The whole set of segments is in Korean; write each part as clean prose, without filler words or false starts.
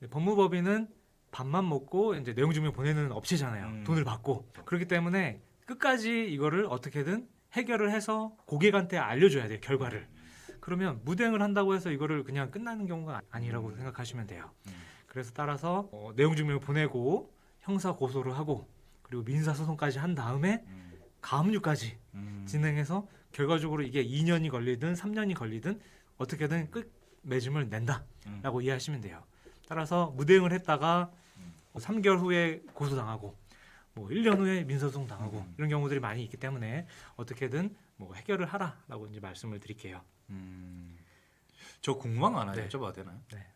법무법인은 밥만 먹고 이제 내용 증명 보내는 업체잖아요. 돈을 받고. 그렇기 때문에 끝까지 이거를 어떻게든 해결을 해서 고객한테 알려줘야 돼요. 결과를. 그러면 무대응을 한다고 해서 이거를 그냥 끝나는 경우가 아니라고 생각하시면 돼요. 그래서 따라서 내용 증명을 보내고 형사 고소를 하고 그리고 민사 소송까지 한 다음에 가압류까지 진행해서 결과적으로 이게 2년이 걸리든 3년이 걸리든 어떻게든 끝 맺음을 낸다라고 이해하시면 돼요. 따라서 무대응을 했다가 3개월 후에 고소당하고 뭐 1년 후에 민사소송 당하고 이런 경우들이 많이 있기 때문에 어떻게든 뭐 해결을 하라라고 이제 말씀을 드릴게요. 저 궁금한 거 하나 네. 여쭤봐도 되나요? 네.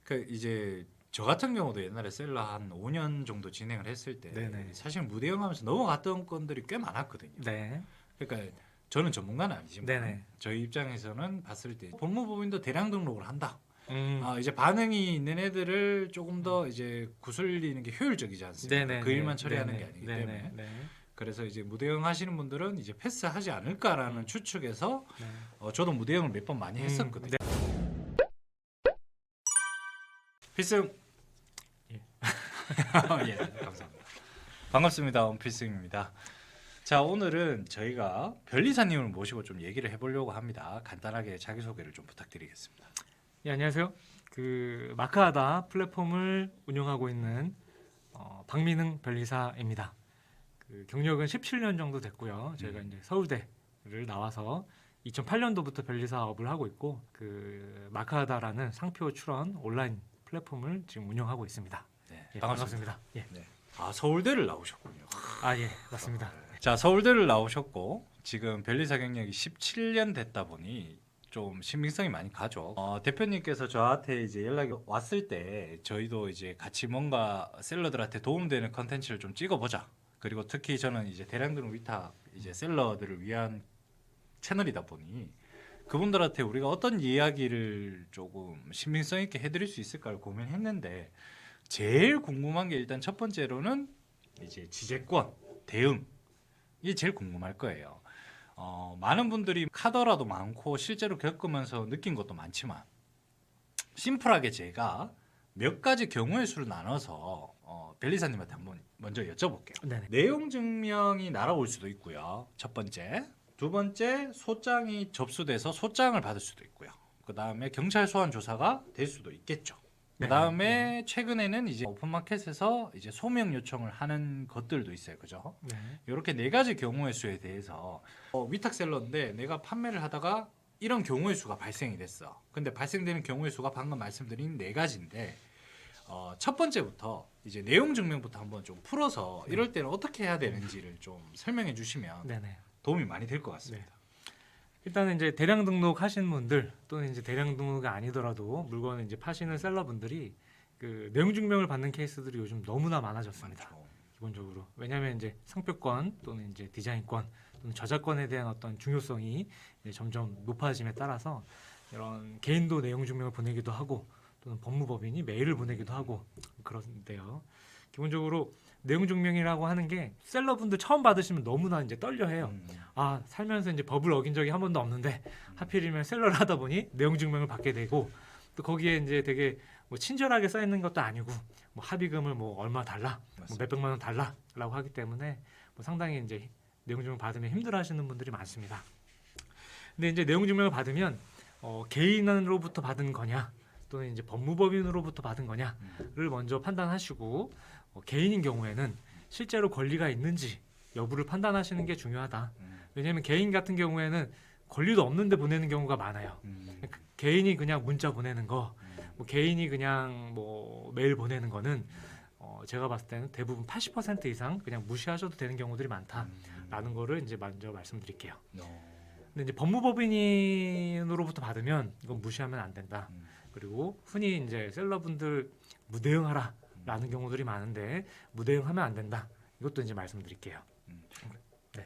그 이제 저 같은 경우도 옛날에 셀러 한 5년 정도 진행을 했을 때 네네. 사실 무대응하면서 넘어갔던 건들이 꽤 많았거든요. 네. 그러니까 저는 전문가는 아니지만 네네. 저희 입장에서는 봤을 때 법무법인도 대량 등록을 한다. 음. 이제 반응이 있는 애들을 조금 더 이제 구슬리는 게 효율적이지 않습니까? 네네. 그 일만 처리하는 게 아니기 네네. 때문에. 네. 그래서 이제 무대응 하시는 분들은 이제 패스하지 않을까라는 추측에서 네. 저도 무대응을 몇 번 많이 했었거든요. 네. 필승. 예. 예, 감사합니다. 반갑습니다. 필승입니다. 자, 오늘은 저희가 변리사님을 모시고 좀 얘기를 해보려고 합니다. 간단하게 자기소개를 좀 부탁드리겠습니다. 예, 안녕하세요. 그 마크하다 플랫폼을 운영하고 있는 박민흥 변리사입니다. 그 경력은 17년 정도 됐고요. 저희가 이제 서울대를 나와서 2008년도부터 변리사업을 하고 있고 그 마크하다라는 상표 출원 온라인 플랫폼을 지금 운영하고 있습니다. 네, 예, 반갑습니다. 반갑습니다. 예. 네. 서울대를 나오셨군요. 예, 맞습니다. 자, 서울대를 나오셨고 지금 변리사 경력이 17년 됐다 보니 좀 신빙성이 많이 가죠. 대표님께서 저한테 이제 연락이 왔을 때 저희도 이제 같이 뭔가 셀러들한테 도움되는 컨텐츠를 좀 찍어보자. 그리고 특히 저는 이제 대량 등록 위탁 이제 셀러들을 위한 채널이다 보니 그분들한테 우리가 어떤 이야기를 조금 신빙성 있게 해드릴 수 있을까를 고민했는데 제일 궁금한 게 일단 첫 번째로는 이제 지재권 대응 이게 제일 궁금할 거예요. 많은 분들이 카더라도 많고 실제로 겪으면서 느낀 것도 많지만 심플하게 제가 몇 가지 경우의 수를 나눠서 변리사님한테 한번 먼저 여쭤볼게요. 네네. 내용 증명이 날아올 수도 있고요. 첫 번째. 두 번째, 소장이 접수돼서 소장을 받을 수도 있고요. 그 다음에 경찰 소환 조사가 될 수도 있겠죠. 그 다음에 최근에는 이제 오픈마켓에서 이제 소명 요청을 하는 것들도 있어요. 그죠? 네. 이렇게 네 가지 경우의 수에 대해서 위탁셀러인데 내가 판매를 하다가 이런 경우의 수가 발생이 됐어. 근데 발생되는 경우의 수가 방금 말씀드린 네 가지인데 첫 번째부터 이제 내용 증명부터 한번 좀 풀어서 이럴 때는 어떻게 해야 되는지를 좀 설명해 주시면 네네. 도움이 많이 될 것 같습니다. 일단은 이제 대량 등록하신 분들 또는 이제 대량 등록이 아니더라도 물건을 이제 파시는 셀러분들이 그 내용 증명을 받는 케이스들이 요즘 너무나 많아졌습니다. 많죠. 기본적으로 왜냐하면 이제 상표권 또는 이제 디자인권 또는 저작권에 대한 어떤 중요성이 이제 점점 높아짐에 따라서 이런 개인도 내용 증명을 보내기도 하고 또는 법무법인이 메일을 보내기도 하고 그런데요. 기본적으로 내용 증명이라고 하는 게 셀러분들 처음 받으시면 너무나 이제 떨려해요. 살면서 이제 법을 어긴 적이 한 번도 없는데 하필이면 셀러를 하다 보니 내용 증명을 받게 되고 또 거기에 이제 되게 뭐 친절하게 써 있는 것도 아니고 뭐 합의금을 뭐 얼마 달라, 뭐 몇백만 원 달라라고 하기 때문에 뭐 상당히 이제 내용 증명 받으면 힘들어하시는 분들이 많습니다. 근데 이제 내용 증명을 받으면 개인으로부터 받은 거냐 또는 이제 법무법인으로부터 받은 거냐를 먼저 판단하시고 개인인 경우에는 실제로 권리가 있는지 여부를 판단하시는 게 중요하다. 왜냐하면 개인 같은 경우에는 권리도 없는데 보내는 경우가 많아요. 개인이 그냥 문자 보내는 거, 뭐 개인이 그냥 뭐 메일 보내는 거는 제가 봤을 때는 대부분 80% 이상 그냥 무시하셔도 되는 경우들이 많다라는 거를 이제 먼저 말씀드릴게요. 근데 이제 법무법인으로부터 받으면 이건 무시하면 안 된다. 그리고 흔히 이제 셀러분들 무대응하라라는 경우들이 많은데 무대응하면 안 된다. 이것도 이제 말씀드릴게요.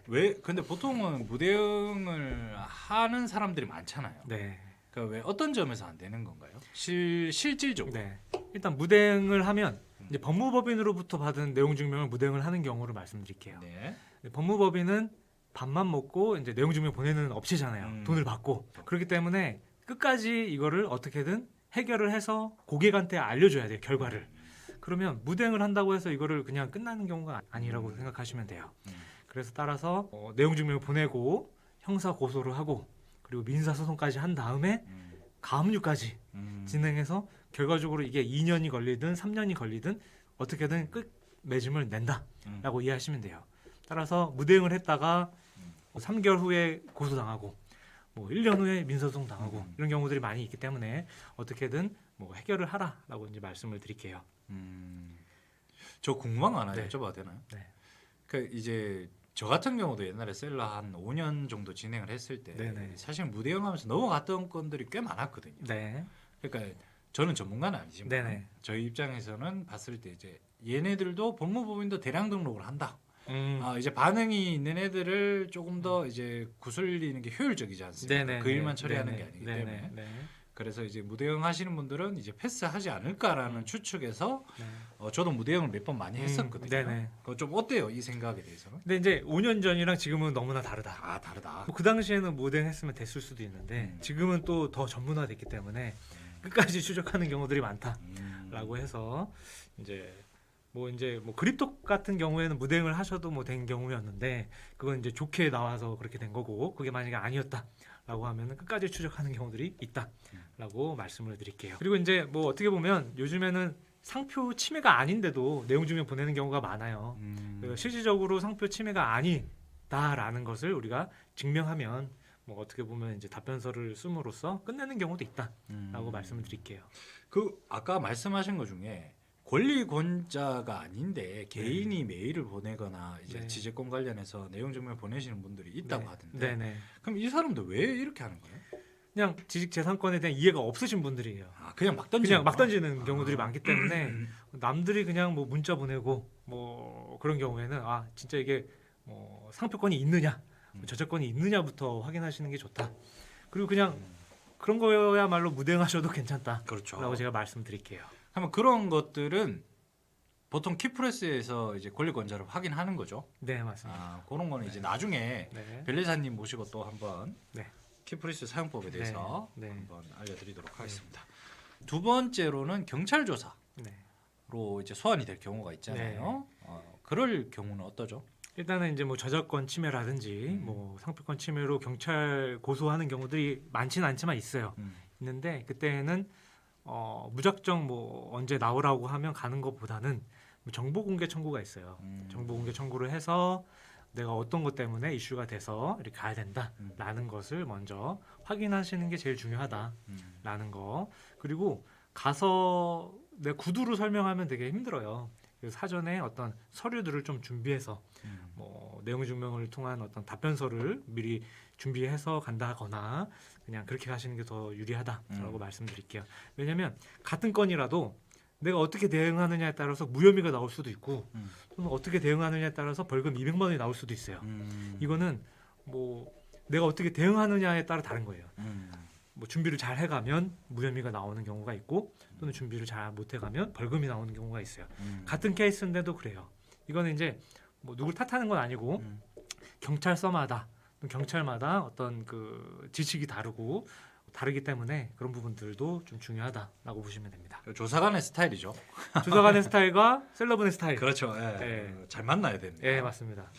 왜 근데 보통은 무대응을 하는 사람들이 많잖아요. 네. 그러니까 왜 어떤 점에서 안 되는 건가요? 실질적으로. 네. 일단 무대응을 하면 이제 법무법인으로부터 받은 내용 증명을 무대응을 하는 경우를 말씀드릴게요. 네. 법무법인은 밥만 먹고 이제 내용 증명 보내는 업체잖아요. 돈을 받고. 그렇기 때문에 끝까지 이거를 어떻게든 해결을 해서 고객한테 알려줘야 돼요, 결과를. 그러면 무대응을 한다고 해서 이거를 그냥 끝나는 경우가 아니라고 생각하시면 돼요. 그래서 따라서 내용 증명을 보내고 형사 고소를 하고 그리고 민사 소송까지 한 다음에 가압류까지 진행해서 결과적으로 이게 2년이 걸리든 3년이 걸리든 어떻게든 끝 맺음을 낸다라고 이해하시면 돼요. 따라서 무대응을 했다가 3개월 후에 고소당하고 뭐 1년 후에 민사소송 당하고 이런 경우들이 많이 있기 때문에 어떻게든 뭐 해결을 하라라고 이제 말씀을 드릴게요. 저 궁금한 거 하나 네. 여쭤봐도 되나요? 네. 그 이제 저 같은 경우도 옛날에 셀러 한 5년 정도 진행을 했을 때 네네. 사실 무대응하면서 넘어갔던 건들이 꽤 많았거든요. 네. 그러니까 저는 전문가는 아니지만 네네. 저희 입장에서는 봤을 때 이제 얘네들도 법무법인도 대량 등록을 한다. 이제 반응이 있는 애들을 조금 더 이제 구슬리는 게 효율적이지 않습니까? 네네. 그 일만 네. 처리하는 네네. 게 아니기 네네. 때문에 네. 그래서 이제 무대응 하시는 분들은 이제 패스하지 않을까라는 추측에서 네. 저도 무대응을 몇 번 많이 했었거든요. 네네. 그거 좀 어때요 이 생각에 대해서는? 근데 이제 5년 전이랑 지금은 너무나 다르다. 아 다르다. 그 당시에는 무대응했으면 됐을 수도 있는데 지금은 또 더 전문화됐기 때문에 끝까지 추적하는 경우들이 많다라고 해서 이제 뭐 그립톡 같은 경우에는 무대응을 하셔도 뭐 된 경우였는데 그건 이제 좋게 나와서 그렇게 된 거고 그게 만약에 아니었다라고 하면은 끝까지 추적하는 경우들이 있다라고 말씀을 드릴게요. 그리고 이제 뭐 어떻게 보면 요즘에는 상표 침해가 아닌데도 내용 증명 보내는 경우가 많아요. 그래서 실질적으로 상표 침해가 아니다라는 것을 우리가 증명하면 뭐 어떻게 보면 이제 답변서를 씀으로써 끝내는 경우도 있다라고 말씀을 드릴게요. 그 아까 말씀하신 것 중에 권리권자가 아닌데 개인이 메일을 보내거나 이제 네. 지재권 관련해서 내용 증명 보내시는 분들이 있다고 하던데 네네. 그럼 이 사람들 왜 이렇게 하는 거예요? 그냥 지식재산권에 대한 이해가 없으신 분들이에요. 그냥 막 던지는 그냥 막 거야? 던지는 경우들이 많기 때문에 남들이 그냥 뭐 문자 보내고 뭐 그런 경우에는 진짜 이게 뭐 상표권이 있느냐 저작권이 있느냐부터 확인하시는 게 좋다. 그리고 그냥 그런 거야말로 무대응하셔도 괜찮다라고 그렇죠. 제가 말씀드릴게요. 그러면 그런 것들은 보통 키프레스에서 이제 권리권자를 확인하는 거죠. 네 맞습니다. 그런 거는 이제 나중에 네. 변리사님 모시고 또 한번 네. 키프레스 사용법에 대해서 네. 한번 알려드리도록 하겠습니다. 두 번째로는 경찰 조사로 네. 이제 소환이 될 경우가 있잖아요. 그럴 경우는 어떠죠? 일단은 이제 뭐 저작권 침해라든지 뭐 상표권 침해로 경찰 고소하는 경우들이 많지는 않지만 있어요. 있는데 그때는 무작정 뭐 언제 나오라고 하면 가는 것보다는 정보 공개 청구가 있어요. 정보 공개 청구를 해서 내가 어떤 것 때문에 이슈가 돼서 이렇게 가야 된다라는 것을 먼저 확인하시는 게 제일 중요하다라는 거. 그리고 가서 내 구두로 설명하면 되게 힘들어요. 그래서 사전에 어떤 서류들을 좀 준비해서 뭐 내용 증명을 통한 어떤 답변서를 미리 준비해서 간다거나 그냥 그렇게 가시는 게 더 유리하다라고 말씀드릴게요. 왜냐하면 같은 건이라도 내가 어떻게 대응하느냐에 따라서 무혐의가 나올 수도 있고 또는 어떻게 대응하느냐에 따라서 벌금 200만 원이 나올 수도 있어요. 이거는 뭐 내가 어떻게 대응하느냐에 따라 다른 거예요. 뭐 준비를 잘 해가면 무혐의가 나오는 경우가 있고 또는 준비를 잘 못해가면 벌금이 나오는 경우가 있어요. 같은 케이스인데도 그래요. 이거는 이제 뭐 누굴 탓하는 건 아니고 경찰서마다 경찰마다 어떤 그 지식이 다르기 때문에 그런 부분들도 좀 중요하다라고 보시면 됩니다. 조사관의 스타일이죠. 조사관의 스타일과 셀러분의 스타일. 그렇죠. 잘 만나야 됩니다. 예, 맞습니다.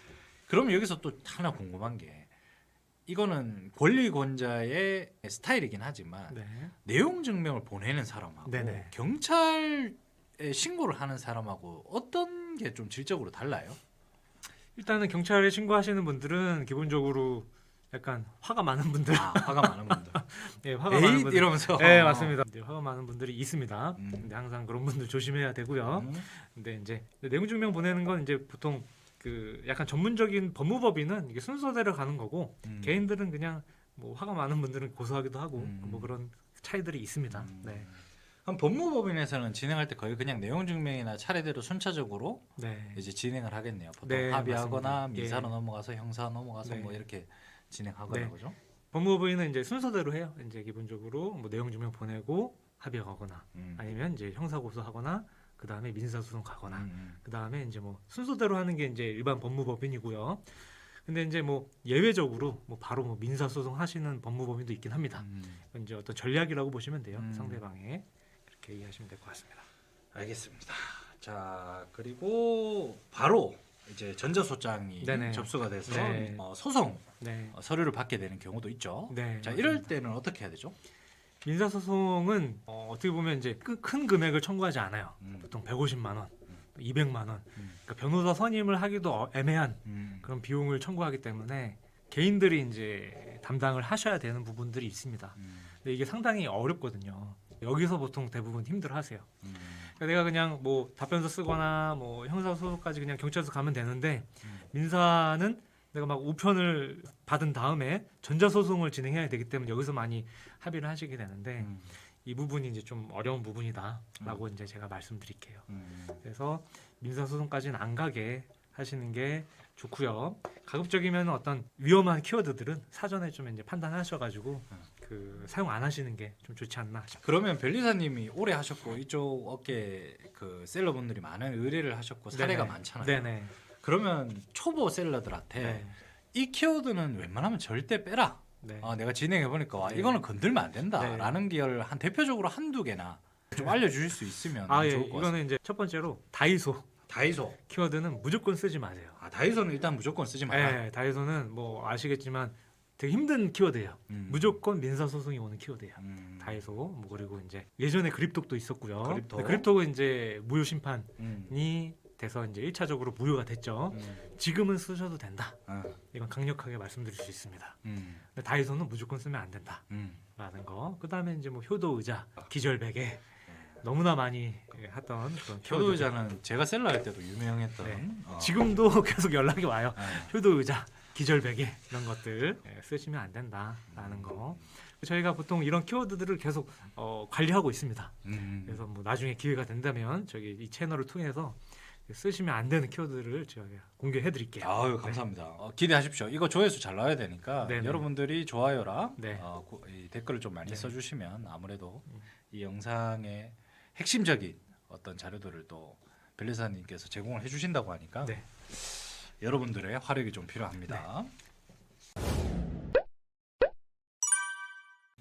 그럼 여기서 또 하나 궁금한 게 이거는 권리권자의 스타일이긴 하지만 네. 내용 증명을 보내는 사람하고 네네. 경찰에 신고를 하는 사람하고 어떤 게 좀 질적으로 달라요? 일단은 경찰에 신고하시는 분들은 기본적으로 약간 화가 많은 분들, 화가 많은 분들. 예, 화가 많은 에잇 분들, 이러면서. 네 맞습니다. 이제 화가 많은 분들이 있습니다. 음. 근데 항상 그런 분들 조심해야 되고요. 근데 이제 내용 증명 보내는 건 이제 보통 그 약간 전문적인 법무법인은 이게 순서대로 가는 거고 개인들은 그냥 뭐 화가 많은 분들은 고소하기도 하고 뭐 그런 차이들이 있습니다. 네. 그럼 법무법인에서는 진행할 때 거의 그냥 내용 증명이나 차례대로 순차적으로 네. 이제 진행을 하겠네요. 보통 네, 합의하거나 맞습니다. 민사로 예. 넘어가서 형사 넘어가서 네. 뭐 이렇게 진행하거나 네. 그죠? 법무법인은 이제 순서대로 해요. 이제 기본적으로 뭐 내용 증명 보내고 합의하거나 음. 아니면 이제 형사 고소하거나 그 다음에 민사 소송 가거나 음. 그 다음에 이제 뭐 순서대로 하는 게 이제 일반 법무법인이고요. 근데 이제 뭐 예외적으로 뭐 바로 뭐 민사 소송 하시는 법무법인도 있긴 합니다. 그건 이제 어떤 전략이라고 보시면 돼요. 상대방의 그렇게 이해하시면 될 것 같습니다. 알겠습니다. 자, 그리고 바로 이제 전자소장이 네네. 접수가 돼서 네. 소송 네. 서류를 받게 되는 경우도 있죠. 네. 자, 이럴 때는 어떻게 해야 되죠? 민사 소송은 어떻게 보면 이제 큰 금액을 청구하지 않아요. 음. 보통 150만 원, 200만 원. 음. 그러니까 변호사 선임을 하기도 애매한 그런 비용을 청구하기 때문에 개인들이 이제 담당을 하셔야 되는 부분들이 있습니다. 근데 이게 상당히 어렵거든요. 여기서 보통 대부분 힘들어하세요. 그러니까 내가 그냥 뭐 답변서 쓰거나 뭐 형사소송까지 그냥 경찰서 가면 되는데 민사는 내가 막 우편을 받은 다음에 전자소송을 진행해야 되기 때문에 여기서 많이 합의를 하시게 되는데 이 부분이 이제 좀 어려운 부분이다라고 이제 제가 말씀드릴게요. 그래서 민사소송까지는 안 가게 하시는 게 좋고요. 가급적이면 어떤 위험한 키워드들은 사전에 좀 이제 판단하셔가지고 그 사용 안 하시는 게 좀 좋지 않나 싶어요. 그러면 변리사님이 오래 하셨고 이쪽 업계 그 셀러분들이 많은 의뢰를 하셨고 사례가 네네. 많잖아요. 네네. 그러면 초보 셀러들한테 네. 이 키워드는 웬만하면 절대 빼라. 네. 내가 진행해 보니까 와, 네. 이거는 건들면 안 된다라는 계열 한 대표적으로 한두 개나 좀 알려주실 수 있으면 아, 예. 좋을 것 같습니다. 이거는 이제 첫 번째로 다이소 다이소. 키워드는 무조건 쓰지 마세요. 다이소는 일단 무조건 쓰지 마라. 네, 다이소는 뭐 아시겠지만 되게 힘든 키워드예요. 무조건 민사 소송이 오는 키워드예요. 다이소 뭐 그리고 이제 예전에 그립톡도 있었고요. 그립톡. 근데 그립톡은 이제 무효 심판이 음. 돼서 이제 1차적으로 무효가 됐죠. 지금은 쓰셔도 된다. 이건 강력하게 말씀드릴 수 있습니다. 근데 다이소는 무조건 쓰면 안 된다라는 거. 그다음에 이제 뭐 효도 의자, 기절베개 너무나 많이 하던 그런 키워드. 효도 의자는 제가 셀러 할 때도 유명했던. 네. 지금도 계속 연락이 와요. 네. 효도 의자, 기절베개 이런 것들 쓰시면 안 된다라는 거. 저희가 보통 이런 키워드들을 계속 관리하고 있습니다. 그래서 뭐 나중에 기회가 된다면 저기 이 채널을 통해서 쓰시면 안 되는 키워드를 제가 공개해 드릴게요. 아유, 감사합니다. 기대하십시오. 이거 조회수 잘 나와야 되니까 네네. 여러분들이 좋아요랑 네. 이 댓글을 좀 많이 네. 써주시면 아무래도 이 영상의 핵심적인 어떤 자료들을 또 변리사님께서 제공을 해주신다고 하니까 네. 여러분들의 화력이 좀 필요합니다.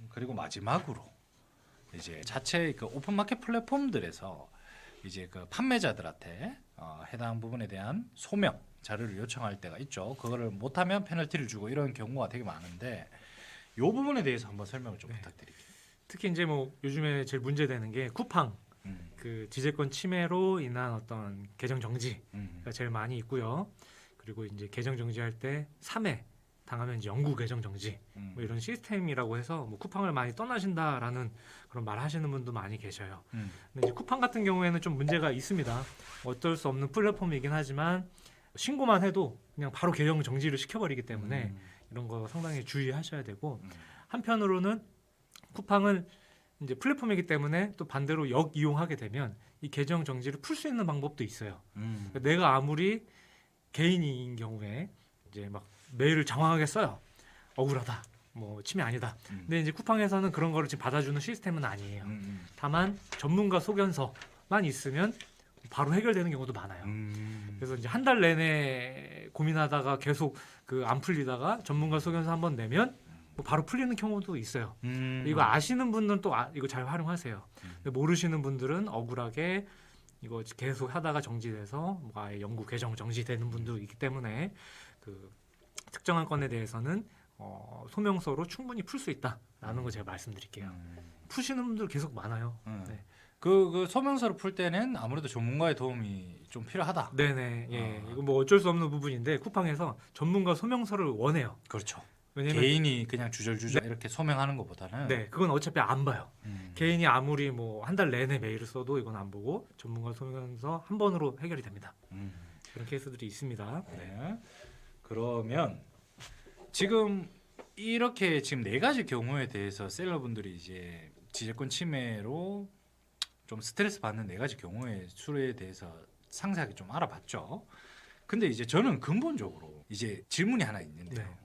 그리고 마지막으로 이제 자체 그 오픈마켓 플랫폼들에서 이제 그 판매자들한테 해당 부분에 대한 소명 자료를 요청할 때가 있죠. 그거를 못하면 페널티를 주고 이런 경우가 되게 많은데 이 부분에 대해서 한번 설명을 좀 네. 부탁드릴게요. 특히 이제 뭐 요즘에 제일 문제되는 게 쿠팡 그 지재권 침해로 인한 어떤 계정 정지가 제일 많이 있고요. 그리고 이제 계정 정지할 때 3회 당하면 이제 영구 계정 정지 뭐 이런 시스템이라고 해서 뭐 쿠팡을 많이 떠나신다라는 그런 말 하시는 분도 많이 계셔요. 근데 이제 쿠팡 같은 경우에는 좀 문제가 있습니다. 어쩔 수 없는 플랫폼이긴 하지만 신고만 해도 그냥 바로 계정 정지를 시켜버리기 때문에 이런 거 상당히 주의하셔야 되고 한편으로는 쿠팡은 이제 플랫폼이기 때문에 또 반대로 역이용하게 되면 이 계정 정지를 풀 수 있는 방법도 있어요. 그러니까 내가 아무리 개인인 경우에 이제 막 메일을 장황하게 써요. 억울하다. 뭐 침해 아니다. 근데 이제 쿠팡에서는 그런 거를 지금 받아주는 시스템은 아니에요. 다만 전문가 소견서만 있으면 바로 해결되는 경우도 많아요. 그래서 이제 한 달 내내 고민하다가 계속 그 안 풀리다가 전문가 소견서 한번 내면 뭐 바로 풀리는 경우도 있어요. 이거 아시는 분들은 또 이거 잘 활용하세요. 근데 모르시는 분들은 억울하게 이거 계속 하다가 정지돼서 뭐 아예 영구 계정 정지되는 분도 있기 때문에 그 특정한 건에 대해서는 소명서로 충분히 풀 수 있다라는 거 제가 말씀드릴게요. 푸시는 분들 계속 많아요. 네. 그 소명서를 풀 때는 아무래도 전문가의 도움이 좀 필요하다. 네네. 예. 이거 뭐 어쩔 수 없는 부분인데 쿠팡에서 전문가 소명서를 원해요. 그렇죠. 왜냐면 개인이 그냥 주절주절 이렇게 소명하는 것보다는 네, 그건 어차피 안 봐요. 개인이 아무리 뭐 한 달 내내 메일을 써도 이건 안 보고 전문가 소명서 한 번으로 해결이 됩니다. 그런 케이스들이 있습니다. 네. 그러면 지금 이렇게 지금 네 가지 경우에 대해서 셀러분들이 이제 지재권 침해로 좀 스트레스 받는 네 가지 경우의 수에 대해서 상세하게 좀 알아봤죠. 근데 이제 저는 근본적으로 이제 질문이 하나 있는데요. 네.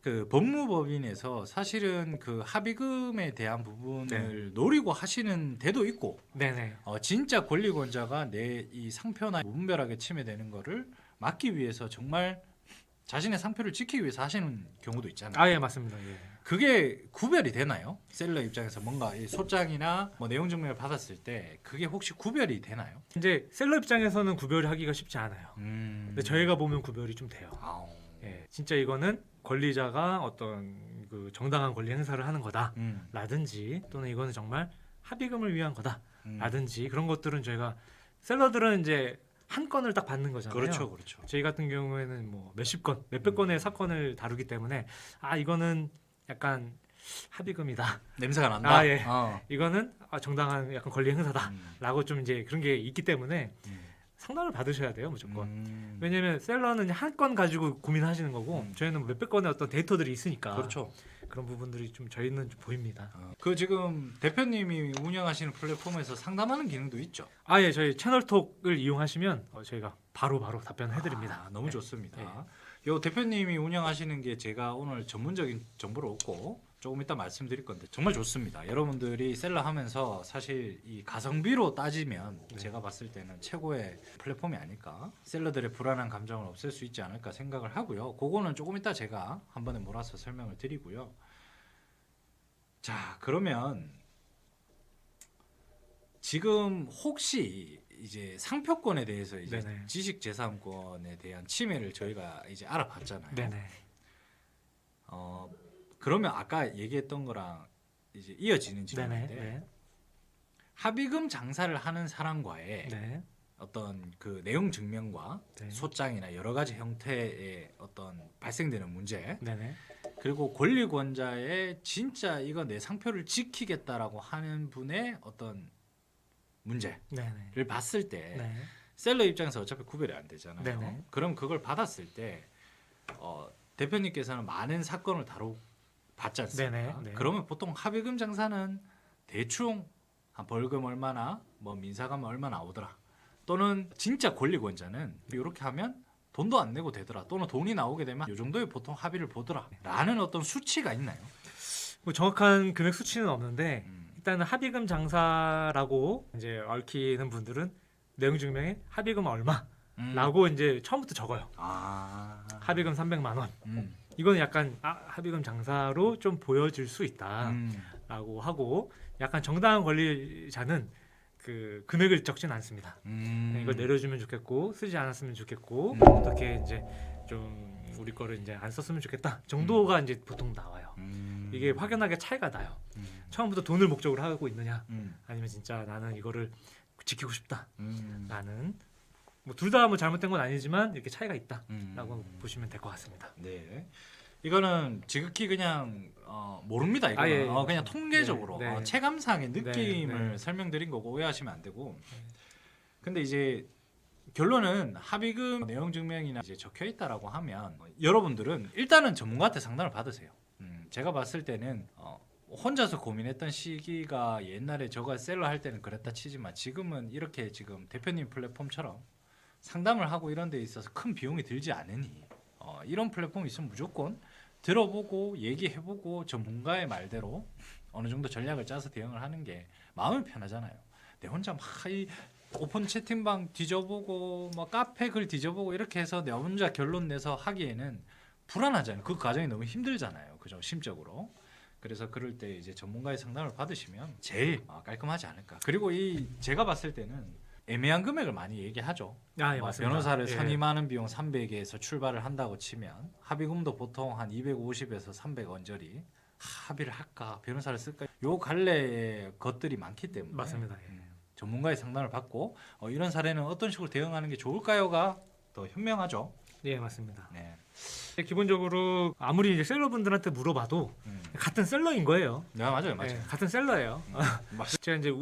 그 법무법인에서 사실은 그 합의금에 대한 부분을 노리고 하시는 데도 있고, 네네. 진짜 권리권자가 내 이 상표나 무분별하게 침해되는 거를 막기 위해서 정말 자신의 상표를 지키기 위해서 하시는 경우도 있잖아요. 아 예 맞습니다. 예. 그게 구별이 되나요? 셀러 입장에서 뭔가 이 소장이나 뭐 내용 증명을 받았을 때 그게 혹시 구별이 되나요? 이제 셀러 입장에서는 구별하기가 쉽지 않아요. 근데 저희가 보면 구별이 좀 돼요. 아우. 예, 진짜 이거는 권리자가 어떤 그 정당한 권리 행사를 하는 거다라든지 또는 이거는 정말 합의금을 위한 거다라든지 그런 것들은 저희가 셀러들은 이제 한 건을 딱 받는 거잖아요. 그렇죠, 그렇죠. 저희 같은 경우에는 뭐 몇십 건, 몇백 건의 사건을 다루기 때문에 아 이거는 약간 합의금이다. 냄새가 난다. 아, 예. 어. 이거는 정당한 약간 권리 행사다라고 음. 좀 이제 그런 게 있기 때문에 음. 상담을 받으셔야 돼요 무조건. 음. 왜냐하면 셀러는 한 건 가지고 고민하시는 거고 저희는 몇백 건의 어떤 데이터들이 있으니까 그렇죠. 그런 부분들이 좀 저희는 좀 보입니다. 그 지금 대표님이 운영하시는 플랫폼에서 상담하는 기능도 있죠. 아 예, 저희 채널톡을 이용하시면 저희가 바로바로 답변을 해드립니다. 너무 네. 좋습니다. 네. 요 대표님이 운영하시는 게 제가 오늘 전문적인 정보를 얻고 조금 이따 말씀드릴 건데 정말 좋습니다. 여러분들이 셀러 하면서 사실 이 가성비로 따지면 네. 제가 봤을 때는 최고의 플랫폼이 아닐까. 셀러들의 불안한 감정을 없앨 수 있지 않을까 생각을 하고요. 그거는 조금 이따 제가 한 번에 몰아서 설명을 드리고요. 자, 그러면 지금 혹시 이제 상표권에 대해서 이제 네네. 지식재산권에 대한 침해를 저희가 이제 알아봤잖아요. 네네. 그러면 아까 얘기했던 거랑 이제 이어지는 네네. 질문인데 네. 합의금 장사를 하는 사람과의 네. 어떤 그 내용 증명과 네. 소장이나 여러 가지 형태의 어떤 발생되는 문제 네네. 그리고 권리권자의 진짜 이거 내 상표를 지키겠다라고 하는 분의 어떤 문제를 네네. 봤을 때 네. 셀러 입장에서 어차피 구별이 안 되잖아요. 네네. 그럼 그걸 받았을 때 대표님께서는 많은 사건을 받지 않습니까? 네네. 네. 그러면 보통 합의금 장사는 대충 한 벌금 얼마나 뭐 민사가면 얼마나 나오더라 또는 진짜 권리권자는 이렇게 하면 돈도 안 내고 되더라 또는 돈이 나오게 되면 이 정도의 보통 합의를 보더라 라는 어떤 수치가 있나요? 뭐 정확한 금액 수치는 없는데 음. 일단은 합의금 장사라고 이제 얽히는 분들은 내용 증명에 합의금 얼마라고 이제 처음부터 적어요. 합의금 300만 원. 이거는 약간 합의금 장사로 좀 보여질 수 있다라고 하고 약간 정당한 권리자는 그 금액을 적진 않습니다. 이걸 내려주면 좋겠고 쓰지 않았으면 좋겠고 어떻게 이제 좀 우리 거를 이제 안 썼으면 좋겠다 정도가 이제 보통 나와요. 이게 확연하게 차이가 나요. 처음부터 돈을 목적으로 하고 있느냐 아니면 진짜 나는 이거를 지키고 싶다라는 뭐 둘 다 뭐 잘못된 건 아니지만 이렇게 차이가 있다라고 보시면 될 것 같습니다. 네. 이거는 지극히 그냥 모릅니다. 이거는 예. 그냥 통계적으로 네, 네. 체감상의 느낌을 네. 설명드린 거고 오해하시면 안 되고. 근데 이제 결론은 합의금 내용 증명이나 이제 적혀 있다라고 하면 여러분들은 일단은 전문가한테 상담을 받으세요. 제가 봤을 때는 혼자서 고민했던 시기가 옛날에 저가 셀러 할 때는 그랬다 치지만 지금은 이렇게 지금 대표님 플랫폼처럼 상담을 하고 이런 데 있어서 큰 비용이 들지 않으니 이런 플랫폼이 있으면 무조건 들어보고 얘기해보고 전문가의 말대로 어느 정도 전략을 짜서 대응을 하는 게 마음이 편하잖아요. 내 혼자 막 이 오픈 채팅방 뒤져보고 뭐 카페 글 뒤져보고 이렇게 해서 내 혼자 결론 내서 하기에는 불안하잖아요. 그 과정이 너무 힘들잖아요. 그죠? 심적으로. 그래서 그럴 때 이제 전문가의 상담을 받으시면 제일 깔끔하지 않을까. 그리고 이 제가 봤을 때는 애매한 금액을 많이 얘기하죠. 예, 맞습니다. 변호사를 예. 선임하는 비용 300에서 출발을 한다고 치면 합의금도 보통 한 250에서 300 언저리 합의를 할까 변호사를 쓸까 요 갈래의 것들이 많기 때문에 맞습니다. 예. 전문가의 상담을 받고 이런 사례는 어떤 식으로 대응하는 게 좋을까요가 더 현명하죠. 예, 맞습니다. 네. 기본적으로 아무리 이제 셀러분들한테 물어봐도 같은 셀러인 거예요. 네, 맞아요, 맞아요. 예, 같은 셀러예요. 맞- 제가 이제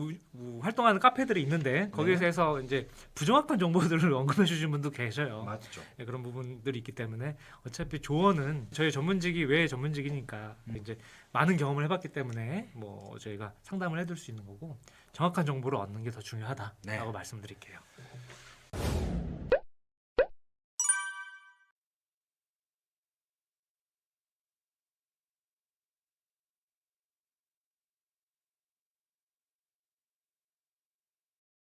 활동하는 카페들이 있는데 거기서 이제 부정확한 정보들을 언급해 주신 분도 계셔요. 맞죠. 예, 그런 부분들이 있기 때문에 어차피 조언은 저희 전문직이 왜 전문직이니까 이제 많은 경험을 해봤기 때문에 뭐 저희가 상담을 해줄 수 있는 거고 정확한 정보를 얻는 게 더 중요하다라고 네. 말씀드릴게요.